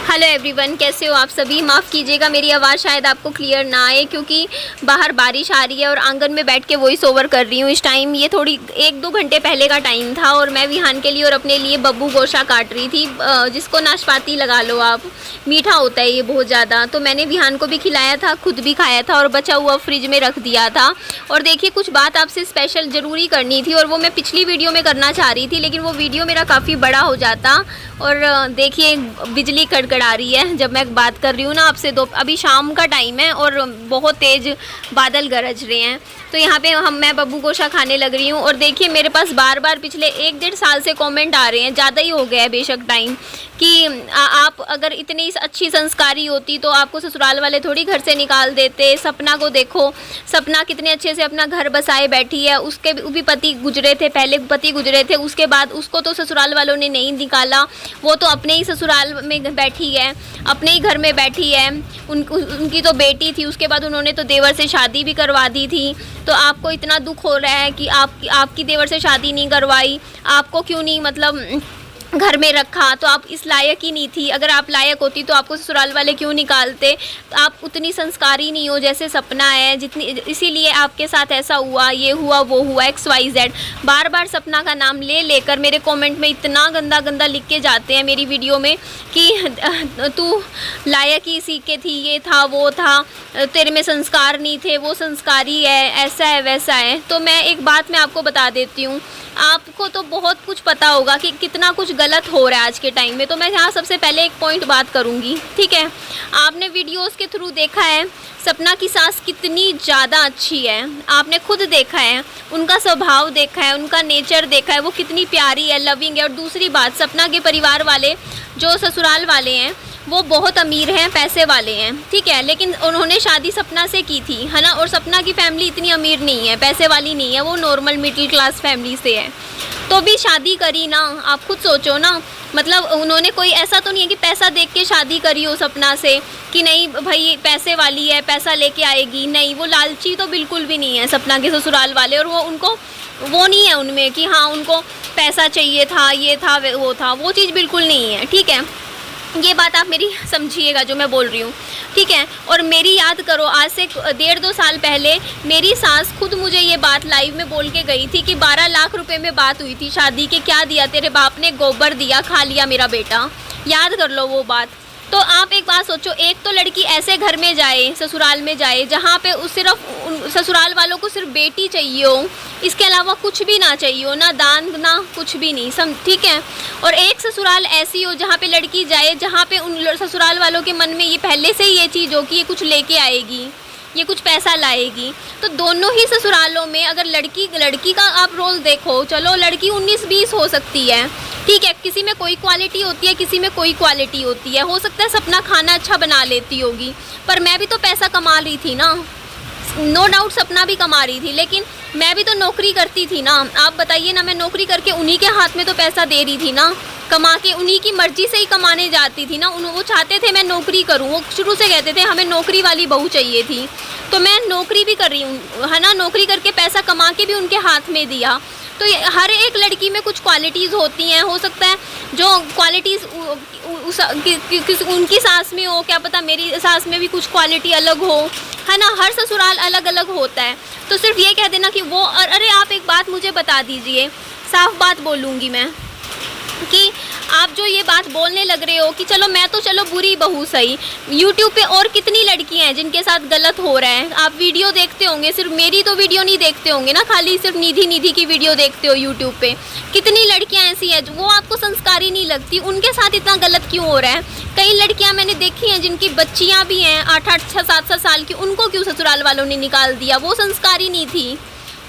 Hello everyone, कैसे हो आप सभी। माफ़ कीजिएगा मेरी आवाज़ शायद आपको क्लियर ना आए क्योंकि बाहर बारिश आ रही है और आंगन में बैठ के वॉइस ओवर कर रही हूँ इस टाइम। ये थोड़ी 1-2 घंटे पहले का टाइम था और मैं विहान के लिए और अपने लिए बब्बू गोशा काट रही थी, जिसको नाशपाती लगा लो आप। मीठा होता है ये बहुत ज़्यादा, तो मैंने विहान को भी खिलाया था, खुद भी खाया था और बचा हुआ फ्रिज में रख दिया था। और देखिए, कुछ बात आपसे स्पेशल ज़रूरी करनी थी और वो मैं पिछली वीडियो में करना चाह रही थी, लेकिन वो वीडियो मेरा काफ़ी बड़ा हो जाता। और देखिए, बिजली कड़कड़ा रही है जब मैं बात कर रही हूँ ना आपसे। अभी शाम का टाइम है और बहुत तेज़ बादल गरज रहे हैं, तो यहाँ पे मैं बब्बू गोशा खाने लग रही हूँ। और देखिए, मेरे पास बार बार पिछले 1-1.5 साल से कमेंट आ रहे हैं, ज़्यादा ही हो गया है बेशक टाइम, कि आप अगर इतनी अच्छी संस्कारी होती तो आपको ससुराल वाले थोड़ी घर से निकाल देते। सपना को देखो, सपना कितने अच्छे से अपना घर बसाए बैठी है। उसके भी पति गुजरे थे, पहले पति गुजरे थे, उसके बाद उसको तो ससुराल वालों ने नहीं निकाला। वो तो अपने ही ससुराल में बैठी है, अपने ही घर में बैठी है। उनकी तो बेटी थी, उसके बाद उन्होंने तो देवर से शादी भी करवा दी थी। तो आपको इतना दुख हो रहा है कि आपकी देवर से शादी नहीं करवाई, आपको क्यों नहीं मतलब घर में रखा, तो आप इस लायक ही नहीं थी। अगर आप लायक होती तो आपको ससुराल वाले क्यों निकालते। तो आप उतनी संस्कारी नहीं हो जैसे सपना है, जितनी, इसीलिए आपके साथ ऐसा हुआ, ये हुआ, वो हुआ, XYZ। बार बार सपना का नाम ले लेकर मेरे कमेंट में इतना गंदा गंदा लिख के जाते हैं मेरी वीडियो में कि तू लायक ही इसी के थी, ये था, वो था, तेरे में संस्कार नहीं थे, वो संस्कारी है, ऐसा है, वैसा है। तो मैं एक बात मैं आपको बता देती हूँ, आपको तो बहुत कुछ पता होगा कि कितना कुछ गलत हो रहा है आज के टाइम में। तो मैं यहाँ सबसे पहले एक पॉइंट बात करूँगी, ठीक है। आपने वीडियोस के थ्रू देखा है सपना की सास कितनी ज़्यादा अच्छी है, आपने खुद देखा है, उनका स्वभाव देखा है, उनका नेचर देखा है, वो कितनी प्यारी है, लविंग है। और दूसरी बात, सपना के परिवार वाले जो ससुराल वाले हैं वो बहुत अमीर हैं, पैसे वाले हैं, ठीक है। लेकिन उन्होंने शादी सपना से की थी, है ना। और सपना की फैमिली इतनी अमीर नहीं है, पैसे वाली नहीं है, वो नॉर्मल मिडिल क्लास फैमिली से है, तो भी शादी करी ना। आप खुद सोचो ना, मतलब उन्होंने कोई ऐसा तो नहीं है कि पैसा देख के शादी करी हो सपना से, कि नहीं भाई पैसे वाली है, पैसा लेके आएगी। नहीं, वो लालची तो बिल्कुल भी नहीं है सपना के ससुराल वाले। और वो नहीं है उनमें कि हाँ उनको पैसा चाहिए था, ये था, वो था, वो चीज़ बिल्कुल नहीं है, ठीक है। ये बात आप मेरी समझिएगा जो मैं बोल रही हूँ, ठीक है। और मेरी याद करो, आज से 1.5-2 साल पहले मेरी सास खुद मुझे ये बात लाइव में बोल के गई थी कि 12 लाख रुपए में बात हुई थी शादी के, क्या दिया तेरे बाप ने, गोबर दिया, खा लिया मेरा बेटा। याद कर लो वो बात। तो आप एक बात सोचो, एक तो लड़की ऐसे घर में जाए, ससुराल में जाए, जहाँ पे सिर्फ ससुराल वालों को सिर्फ बेटी चाहिए हो, इसके अलावा कुछ भी ना चाहिए हो, ना दान ना कुछ भी नहीं, ठीक है। और एक ससुराल ऐसी हो जहाँ पे लड़की जाए, जहाँ पे उन ससुराल वालों के मन में ये पहले से ही ये चीज़ हो कि ये कुछ लेके आएगी, ये कुछ पैसा लाएगी। तो दोनों ही ससुरालों में अगर लड़की का आप रोल देखो, चलो लड़की 19-20 हो सकती है, ठीक है, किसी में कोई क्वालिटी होती है, किसी में कोई क्वालिटी होती है। हो सकता है सपना खाना अच्छा बना लेती होगी, पर मैं भी तो पैसा कमा रही थी ना, नो डाउट सपना भी कमा रही थी, लेकिन मैं भी तो नौकरी करती थी ना। आप बताइए ना, मैं नौकरी करके उन्हीं के हाथ में तो पैसा दे रही थी ना, कमा के उन्हीं की मर्जी से ही कमाने जाती थी ना। वो चाहते थे मैं नौकरी करूं, वो शुरू से कहते थे हमें नौकरी वाली बहू चाहिए थी, तो मैं नौकरी भी कर रही हूँ, है ना, नौकरी करके पैसा कमा के भी उनके हाथ में दिया। तो हर एक लड़की में कुछ क्वालिटीज़ होती हैं, हो सकता है जो क्वालिटीज़ उनकी सास में हो, क्या पता मेरी सास में भी कुछ क्वालिटी अलग हो, है ना। हर ससुराल अलग अलग होता है। तो सिर्फ ये कह देना कि वो, अरे आप एक बात मुझे बता दीजिए, साफ बात बोलूँगी मैं, कि आप जो ये बात बोलने लग रहे हो कि चलो मैं तो चलो बुरी बहू सही, यूट्यूब पे और कितनी लड़कियां हैं जिनके साथ गलत हो रहा है। आप वीडियो देखते होंगे, सिर्फ मेरी तो वीडियो नहीं देखते होंगे ना, खाली सिर्फ निधि की वीडियो देखते हो यूट्यूब पे। कितनी लड़कियां ऐसी हैं वो आपको संस्कारी नहीं लगती, उनके साथ इतना गलत क्यों हो रहा है। कई लड़कियाँ मैंने देखी हैं जिनकी बच्चियाँ भी हैं 8-8, 6-7 साल की, उनको क्यों ससुराल वालों ने निकाल दिया, वो संस्कारी नहीं थी,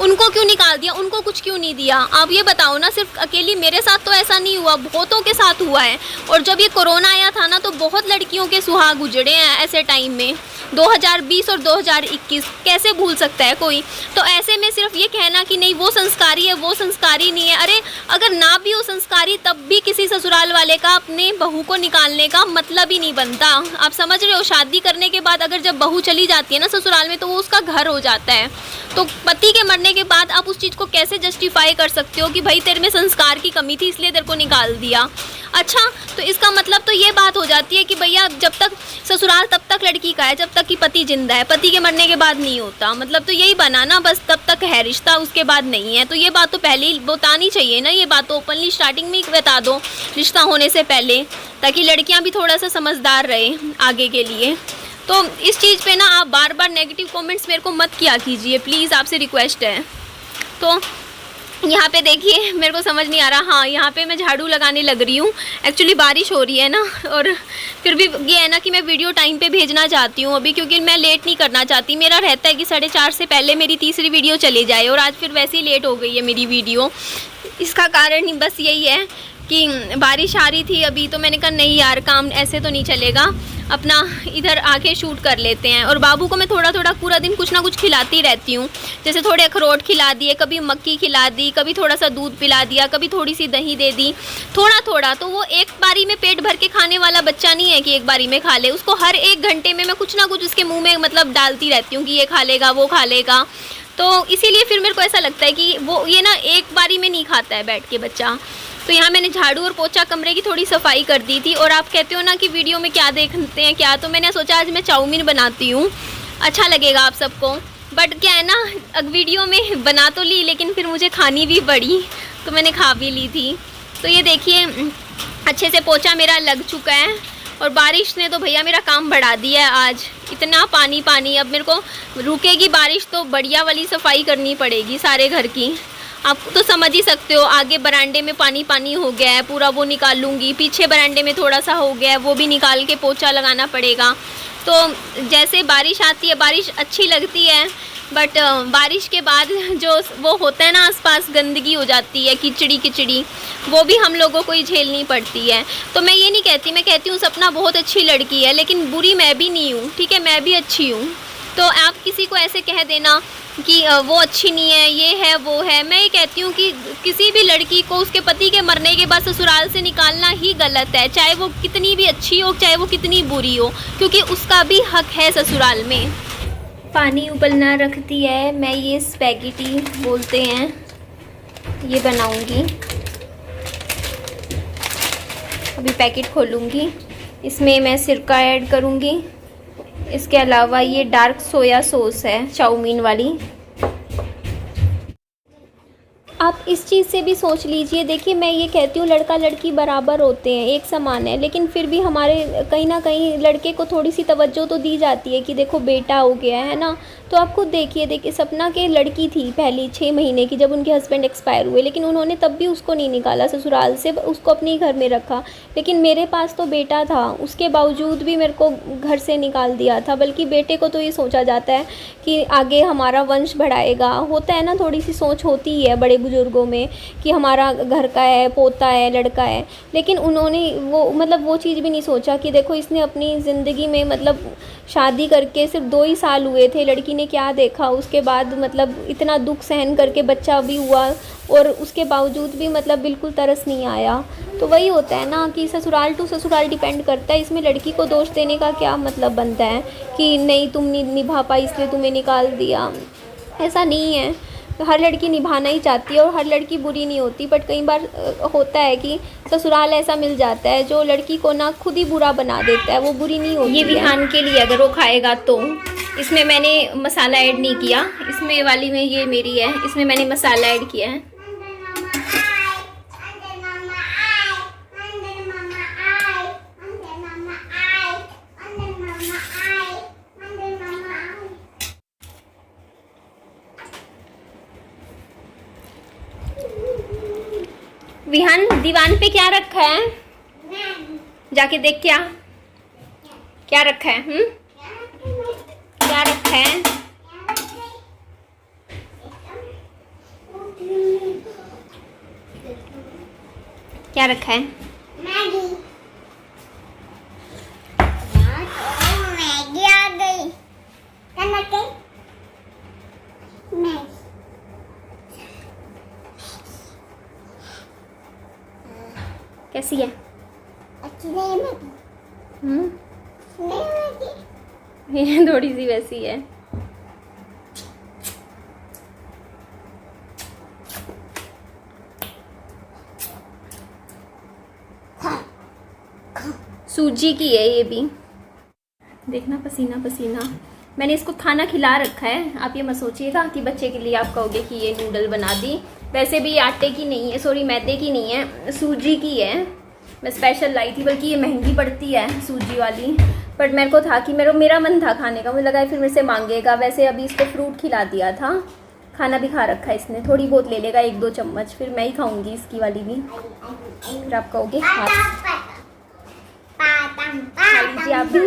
उनको क्यों निकाल दिया, उनको कुछ क्यों नहीं दिया। आप ये बताओ ना, सिर्फ अकेली मेरे साथ तो ऐसा नहीं हुआ, बहुतों के साथ हुआ है। और जब ये कोरोना आया था ना, तो बहुत लड़कियों के सुहाग उजड़े हैं ऐसे टाइम में, 2020 और 2021, कैसे भूल सकता है कोई। तो ऐसे में सिर्फ ये कहना कि नहीं वो संस्कारी है, वो संस्कारी नहीं है, अरे अगर ना भी हो संस्कारी तब भी किसी ससुराल वाले का अपने बहू को निकालने का मतलब ही नहीं बनता। आप समझ रहे हो, शादी करने के बाद अगर जब बहू चली जाती है ना ससुराल में, तो वो उसका घर हो जाता है। तो पति के मरने के बाद आप उस चीज़ को कैसे जस्टिफाई कर सकते हो कि भाई तेरे में संस्कार की कमी थी इसलिए तेरे को निकाल दिया। अच्छा, तो इसका मतलब तो ये बात हो जाती है कि भैया जब तक ससुराल तब तक लड़की का है जब तक कि पति जिंदा है, पति के मरने के बाद नहीं होता। मतलब तो यही बना ना, बस तब तक है रिश्ता, उसके बाद नहीं है। तो ये बात तो पहले ही बतानी चाहिए ना, ये बात तो ओपनली स्टार्टिंग में ही बता दो रिश्ता होने से पहले, ताकि लड़कियां भी थोड़ा सा समझदार रहे आगे के लिए। तो इस चीज़ पे ना आप बार बार नेगेटिव कमेंट्स मेरे को मत किया कीजिए प्लीज़, आपसे रिक्वेस्ट है। तो यहाँ पे देखिए मेरे को समझ नहीं आ रहा, हाँ यहाँ पे मैं झाड़ू लगाने लग रही हूँ। एक्चुअली बारिश हो रही है ना, और फिर भी ये है ना कि मैं वीडियो टाइम पे भेजना चाहती हूँ अभी, क्योंकि मैं लेट नहीं करना चाहती। मेरा रहता है कि 4:30 से पहले मेरी तीसरी वीडियो चली जाए, और आज फिर वैसे ही लेट हो गई है मेरी वीडियो। इसका कारण बस यही है कि बारिश आ रही थी अभी, तो मैंने कहा नहीं यार काम ऐसे तो नहीं चलेगा, अपना इधर आके शूट कर लेते हैं। और बाबू को मैं थोड़ा थोड़ा पूरा दिन कुछ ना कुछ खिलाती रहती हूँ, जैसे थोड़े अखरोट खिला दिए, कभी मक्की खिला दी, कभी थोड़ा सा दूध पिला दिया, कभी थोड़ी सी दही दे दी, थोड़ा थोड़ा। तो वो एक बारी में पेट भर के खाने वाला बच्चा नहीं है कि एक बारी में खा ले, उसको हर 1 घंटे में मैं कुछ ना कुछ उसके मुँह में मतलब डालती रहती हूँ कि ये खा लेगा वो खा लेगा। तो इसीलिए फिर मेरे को ऐसा लगता है कि वो ये ना एक बारी में नहीं खाता है बैठ के बच्चा। तो यहाँ मैंने झाड़ू और पोछा कमरे की थोड़ी सफाई कर दी थी। और आप कहते हो ना कि वीडियो में क्या देखते हैं क्या, तो मैंने सोचा आज मैं चाउमीन बनाती हूँ, अच्छा लगेगा आप सबको। बट क्या है ना, वीडियो में बना तो ली लेकिन फिर मुझे खानी भी पड़ी, तो मैंने खा भी ली थी। तो ये देखिए अच्छे से पोछा मेरा लग चुका है, और बारिश ने तो भैया मेरा काम बढ़ा दिया है आज, इतना पानी पानी। अब मेरे को रुकेगी बारिश तो बढ़िया वाली सफाई करनी पड़ेगी सारे घर की। आप तो समझ ही सकते हो, आगे बरांडे में पानी पानी हो गया है पूरा, वो निकाल लूँगी। पीछे बरांडे में थोड़ा सा हो गया है, वो भी निकाल के पोछा लगाना पड़ेगा। तो जैसे बारिश आती है, बारिश अच्छी लगती है, बट बारिश के बाद जो वो होता है ना आसपास गंदगी हो जाती है, कीचड़ी कीचड़ी, वो भी हम लोगों को ही झेलनी पड़ती है। तो मैं ये नहीं कहती, मैं कहती हूँ सपना बहुत अच्छी लड़की है, लेकिन बुरी मैं भी नहीं हूँ, ठीक है, मैं भी अच्छी हूँ। तो आप किसी को ऐसे कह देना कि वो अच्छी नहीं है, ये है वो है। मैं ये कहती हूँ कि किसी भी लड़की को उसके पति के मरने के बाद ससुराल से निकालना ही गलत है, चाहे वो कितनी भी अच्छी हो, चाहे वो कितनी बुरी हो, क्योंकि उसका भी हक है ससुराल में। पानी उबलना रख दिया है, मैं ये स्पैगेटी बोलते हैं ये बनाऊंगी। अभी पैकेट खोलूंगी, इसमें मैं सिरका ऐड करूंगी। इसके अलावा ये डार्क सोया सॉस है चाउमीन वाली। आप इस चीज़ से भी सोच लीजिए। देखिए मैं ये कहती हूँ लड़का लड़की बराबर होते हैं, एक समान है, लेकिन फिर भी हमारे कहीं ना कहीं लड़के को थोड़ी सी तवज्जो तो दी जाती है कि देखो बेटा हो गया है ना। तो आप खुद देखिए सपना के लड़की थी पहली 6 महीने की जब उनके हस्बैंड एक्सपायर हुए, लेकिन उन्होंने तब भी उसको नहीं निकाला ससुराल से, उसको अपने घर में रखा। लेकिन मेरे पास तो बेटा था, उसके बावजूद भी मेरे को घर से निकाल दिया था। बल्कि बेटे को तो ये सोचा जाता है कि आगे हमारा वंश बढ़ाएगा, होता है ना, थोड़ी सी सोच होती ही है बड़े बुजुर्गों में कि हमारा घर का है, पोता है, लड़का है। लेकिन उन्होंने वो चीज़ भी नहीं सोचा कि देखो इसने अपनी ज़िंदगी में मतलब शादी करके सिर्फ 2 ही साल हुए थे, लड़की ने क्या देखा, उसके बाद मतलब इतना दुख सहन करके बच्चा भी हुआ, और उसके बावजूद भी मतलब बिल्कुल तरस नहीं आया। तो वही होता है ना कि ससुराल टू ससुराल डिपेंड करता है। इसमें लड़की को दोष देने का क्या मतलब बनता है कि नहीं तुम नहीं निभा पाई इसलिए तुम्हें निकाल दिया, ऐसा नहीं है। हर लड़की निभाना ही चाहती है और हर लड़की बुरी नहीं होती, बट कई बार होता है कि ससुराल ऐसा मिल जाता है जो लड़की को ना खुद ही बुरा बना देता है, वो बुरी नहीं होती। ये विहान के लिए अगर वो खाएगा तो। इसमें मैंने मसाला ऐड नहीं किया, इसमें वाली में ये मेरी है, इसमें मैंने मसाला ऐड किया है। विहान दीवान पे क्या रखा है, जाके देख क्या क्या रखा है। क्या रखा है? क्या रखा है? मैगी। मैगी आ गई। कैसी है? अच्छी नहीं है। ये थोड़ी सी वैसी है। सूजी की है ये भी, देखना पसीना पसीना। मैंने इसको खाना खिला रखा है, आप ये मत सोचिएगा कि बच्चे के लिए आप कहोगे कि ये नूडल बना दी। वैसे भी आटे की नहीं है, सॉरी मैदे की नहीं है, सूजी की है। मैं स्पेशल लाई थी, बल्कि ये महंगी पड़ती है सूजी वाली, बट मेरे को था कि मेरा मन था खाने का, मुझे लगा फिर मेरे से मांगेगा। वैसे अभी इसको फ्रूट खिला दिया था, खाना भी खा रखा है इसने, थोड़ी बहुत ले लेगा 1-2 चम्मच, फिर मैं ही खाऊंगी इसकी वाली भी। फिर आप कहोगे खा लीजिए आप भी।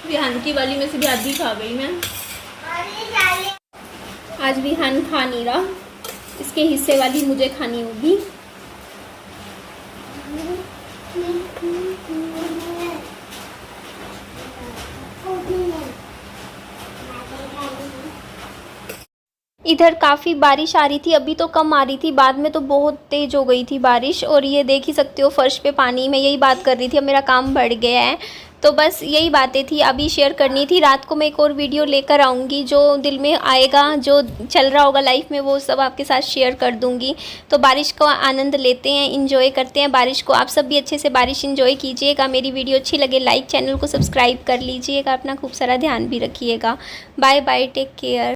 विहान की वाली में से भी आधी खा गई मैं। आज विहान खा नहीं रहा, इसके हिस्से वाली मुझे खानी होगी। इधर काफ़ी बारिश आ रही थी, अभी तो कम आ रही थी, बाद में तो बहुत तेज़ हो गई थी बारिश। और ये देख ही सकते हो फर्श पे पानी, मैं यही बात कर रही थी, अब मेरा काम बढ़ गया है। तो बस यही बातें थी, अभी शेयर करनी थी। रात को मैं एक और वीडियो लेकर आऊँगी, जो दिल में आएगा, जो चल रहा होगा लाइफ में, वो सब आपके साथ शेयर कर दूँगी। तो बारिश का आनंद लेते हैं, इंजॉय करते हैं बारिश को। आप सब भी अच्छे से बारिश इंजॉय कीजिएगा। मेरी वीडियो अच्छी लगे लाइक, चैनल को सब्सक्राइब कर लीजिएगा। अपना खूब सारा ध्यान भी रखिएगा। Bye bye, take care.